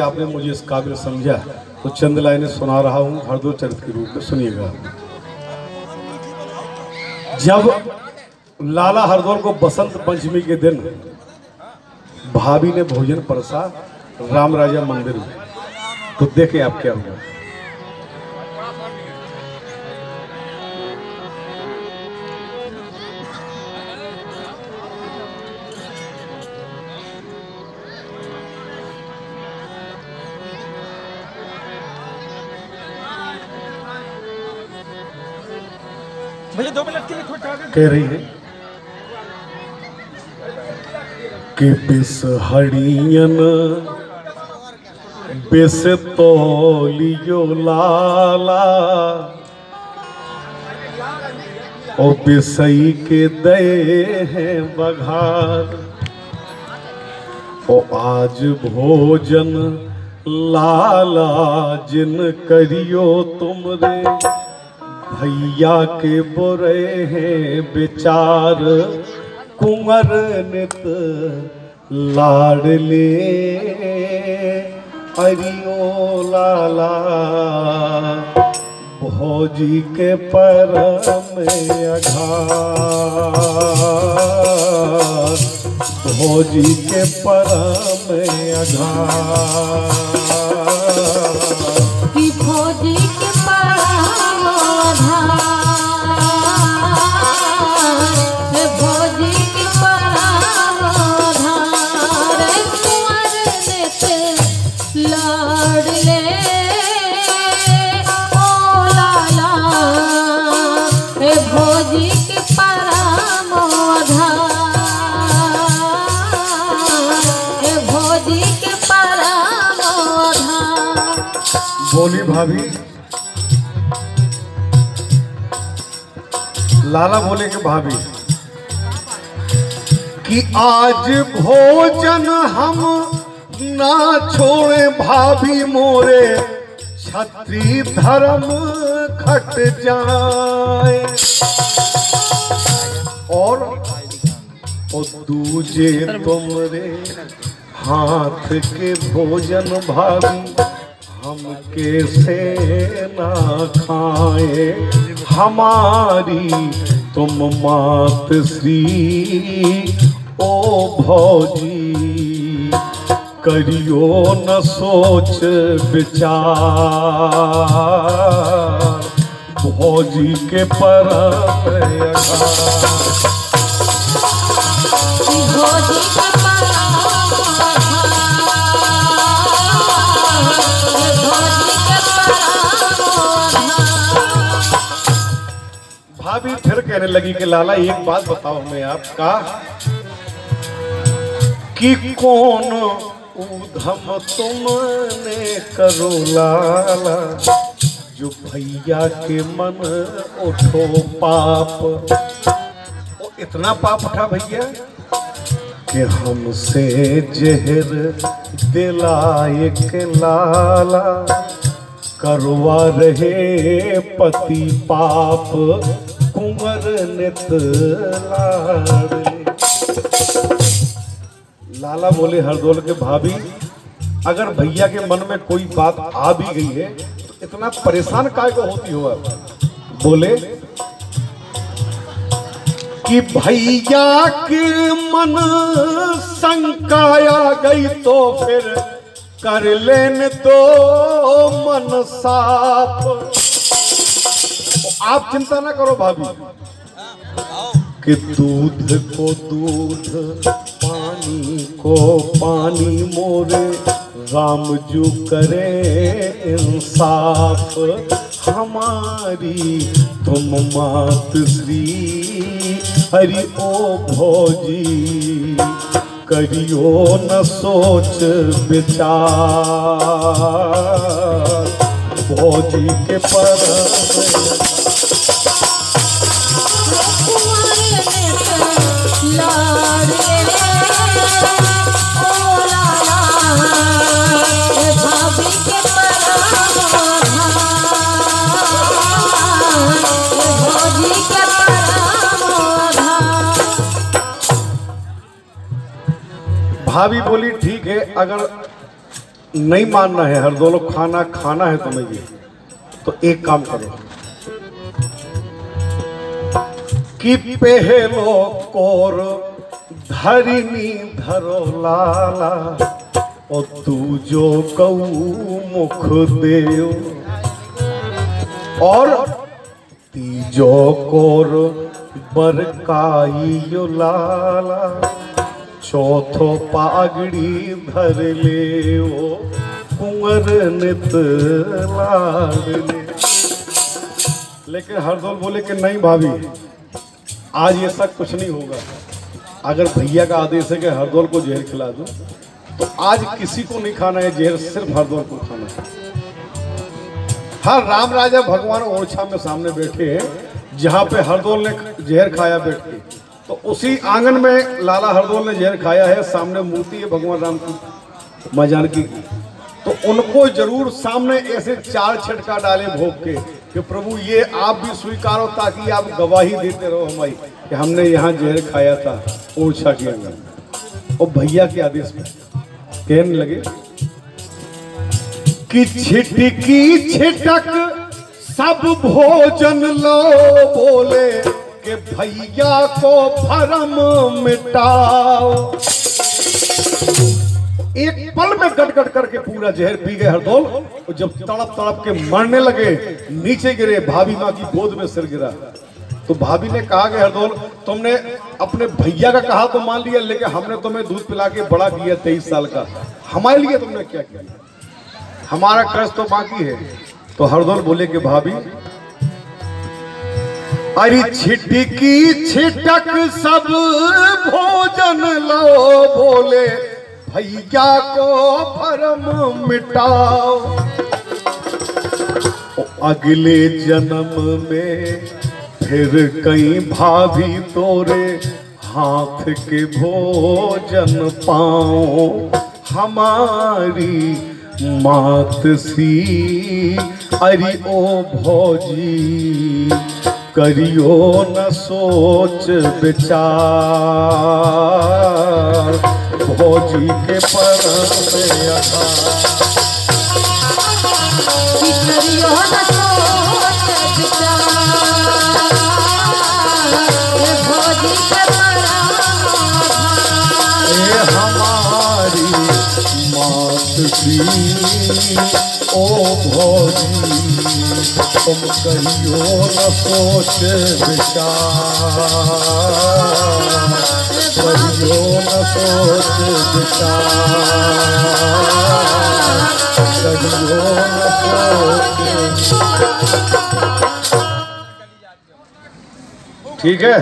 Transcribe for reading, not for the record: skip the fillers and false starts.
आपने मुझे इस काबिल समझा तो चंद लाइनें सुना रहा हूँ हरदोल चरित के रूप में, सुनिएगा। जब लाला हरदोल को बसंत पंचमी के दिन भाभी ने भोजन परसा राम राजा मंदिर में, तो देखें आप क्या हुआ। भैया 2 मिनट के लिए थोड़ा कह रही है कि बिसहड़ियन बिस तोलियो लाला ओ बिसई के दए हैं बघार ओ आज भोजन लाला जिन करियो तुमरे भैया के बुरे हैं विचार कुंवर नित लाडले अरियो लाला भौजी के पर में अघार भौजी के पर में अघार भौजी के बोली भाभी। लाला बोले कि भाभी कि आज भोजन हम ना छोड़े भाभी मोरे छत्री धर्म खट जाए और दूजे तुमरे हाथ के भोजन भाभी हम कैसे ना खाए हमारी तुम मात श्री ओ भौजी करियो न सोच विचार भौजी के पर भाभी फिर कहने लगी कि लाला एक बात बताओ हमें आपका कि कौन उधम तुमने करो लाला जो भैया के मन उठो पाप ओ इतना पाप उठा भैया कि हमसे जहर दिलाए के लाला करवा रहे पति पाप कुंवर नित लाडले। लाला बोले हरदोल के भाभी अगर भैया के मन में कोई बात आ भी गई है तो इतना परेशान काय को होती हो आप। बोले कि भैया के मन शंकाया गई तो फिर कर लेने दो मन साफ। आप चिंता ना करो भाभी कि दूध को दूध पानी को पानी मोरे रामजू करे इंसाफ हमारी तुम मात श्री हरि ओ भौजी करियो न सोच विचार भौजी के पर भाभी बोली ठीक है, अगर नहीं मानना है हरदोल खाना खाना है तुम्हें ये, तो एक काम करो कि पहलो कोर धरिनी धरो लाला और तू जो कऊ मुख देव, और तीजो कोर बरकाई यो लाला चौथो पागड़ी धर ले ओ कुंवर नित लाडले। लेकिन हरदोल बोले कि नहीं भाभी, आज ये सब कुछ नहीं होगा। अगर भैया का आदेश है कि हरदोल को जहर खिला दो, तो आज किसी को नहीं खाना है जहर, सिर्फ हरदोल को खाना है। हाँ, राम राजा भगवान ओरछा में सामने बैठे हैं, जहाँ पे हरदोल ने जहर खाया बैठ के, तो उसी आंगन में लाला हरदोल ने जहर खाया है। सामने मूर्ति है भगवान राम की, मां जानकी की, तो उनको जरूर सामने ऐसे 4 छिटका डाले भोग के कि प्रभु ये आप भी स्वीकारो, ताकि आप गवाही देते रहो हमारी कि हमने यहाँ जहर खाया था ओरछा के अंदर। और भैया के आदेश पे कहने लगे कि छिटकी छिटक सब भोजन लो, बोले कि भैया को भरम मिटाओ। एक पल में गट करके पूरा जहर पी गए हरदोल, और जब तड़प तड़प के मरने लगे नीचे गिरे, भाभी माँ की गोद में सिर गिरा। तो भाभी ने कहा कि हरदोल, तुमने अपने भैया का कहा तो मान लिया, लेकिन हमने तुम्हें दूध पिला के बड़ा किया 23 साल का, हमारे लिए तुमने क्या किया? हमारा कर्ज तो बाकी है। तो हरदोल बोले कि भाभी, अरे छिटकी छिटक सब भोजन लो, बोले भैया को भरम मिटाओ। अगले जन्म में फिर कहीं भाभी तोरे हाथ के भोजन पाओ, हमारी मात सी। अरे ओ भौजी करियो न सोच विचार, भौजी के पर में करियो न सोच विचार, भौजी के पर हमारी मात सी। ओ भौजी तुम कहियो न सोच विचार, कहियो न सोच विचार, कहियो न सोच। ठीक है।